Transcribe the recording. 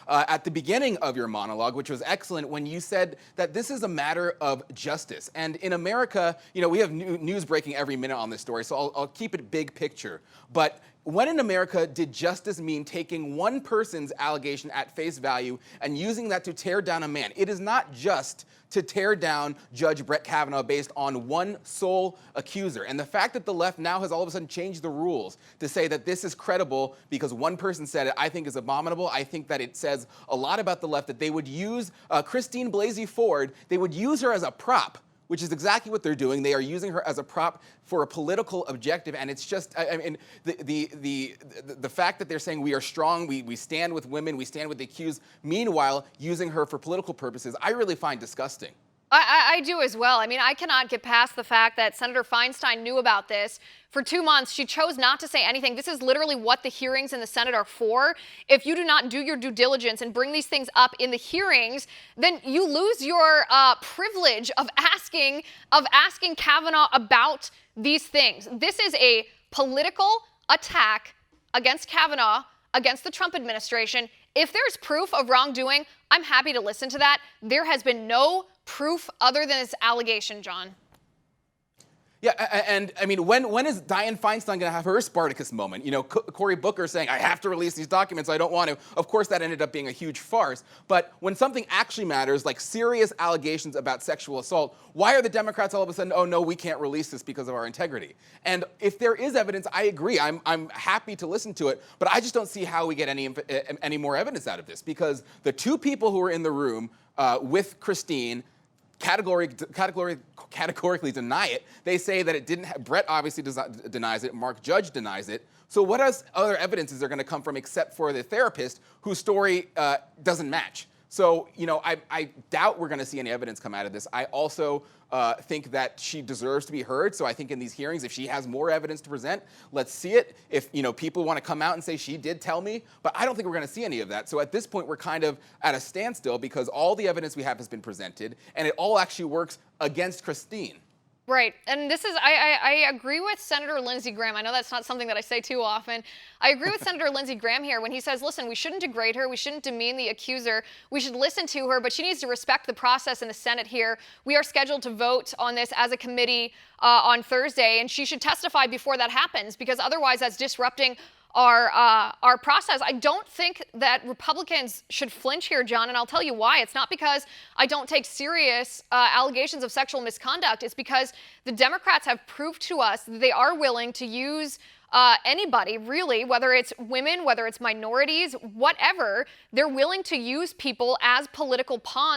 at the beginning of your monologue, which was excellent, when you said that this is a matter of justice. And in America, we have news breaking every minute on this story, so I'll keep it big picture. But when in America did justice mean taking one person's allegation at face value and using that to tear down a man? It is not just to tear down Judge Brett Kavanaugh based on one sole accuser. And the fact that the left now has all of a sudden changed the rules to say that this is credible because one person said it, I think is abominable. I think that it says a lot about the left that they would use Christine Blasey Ford, they would use her as a prop, which is exactly what they're doing. They are using her as a prop for a political objective, and it's just, I mean, the fact that they're saying we are strong, we stand with women, we stand with the accused, meanwhile using her for political purposes, I really find disgusting. I do as well. I mean, I cannot get past the fact that Senator Feinstein knew about this for 2 months. She chose not to say anything. This is literally what the hearings in the Senate are for. If you do not do your due diligence and bring these things up in the hearings, then you lose your privilege of asking Kavanaugh about these things. This is a political attack against Kavanaugh, against the Trump administration. If there's proof of wrongdoing, I'm happy to listen to that. There has been no proof other than this allegation, John. Yeah, and I mean, when is Dianne Feinstein going to have her Spartacus moment? Cory Booker saying, I have to release these documents, I don't want to. Of course, that ended up being a huge farce. But when something actually matters, like serious allegations about sexual assault, why are the Democrats all of a sudden, oh, no, we can't release this because of our integrity? And if there is evidence, I agree. I'm happy to listen to it. But I just don't see how we get any more evidence out of this, because the two people who were in the room with Christine categorically deny it. They say that it didn't. Brett obviously denies it. Mark Judge denies it. So what other evidence is there going to come from except for the therapist whose story doesn't match? So, I doubt we're going to see any evidence come out of this. I also think that she deserves to be heard. So I think in these hearings, if she has more evidence to present, let's see it. If, people want to come out and say she did tell me, but I don't think we're going to see any of that. So at this point, we're kind of at a standstill because all the evidence we have has been presented, and it all actually works against Christine. Right. And this is, I agree with Senator Lindsey Graham. I know that's not something that I say too often. I agree with Senator Lindsey Graham here when he says, listen, we shouldn't degrade her. We shouldn't demean the accuser. We should listen to her, but she needs to respect the process in the Senate here. We are scheduled to vote on this as a committee on Thursday, and she should testify before that happens, because otherwise that's disrupting our process. I don't think that Republicans should flinch here, John, and I'll tell you why. It's not because I don't take serious allegations of sexual misconduct. It's because the Democrats have proved to us that they are willing to use anybody, really, whether it's women, whether it's minorities, whatever. They're willing to use people as political pawns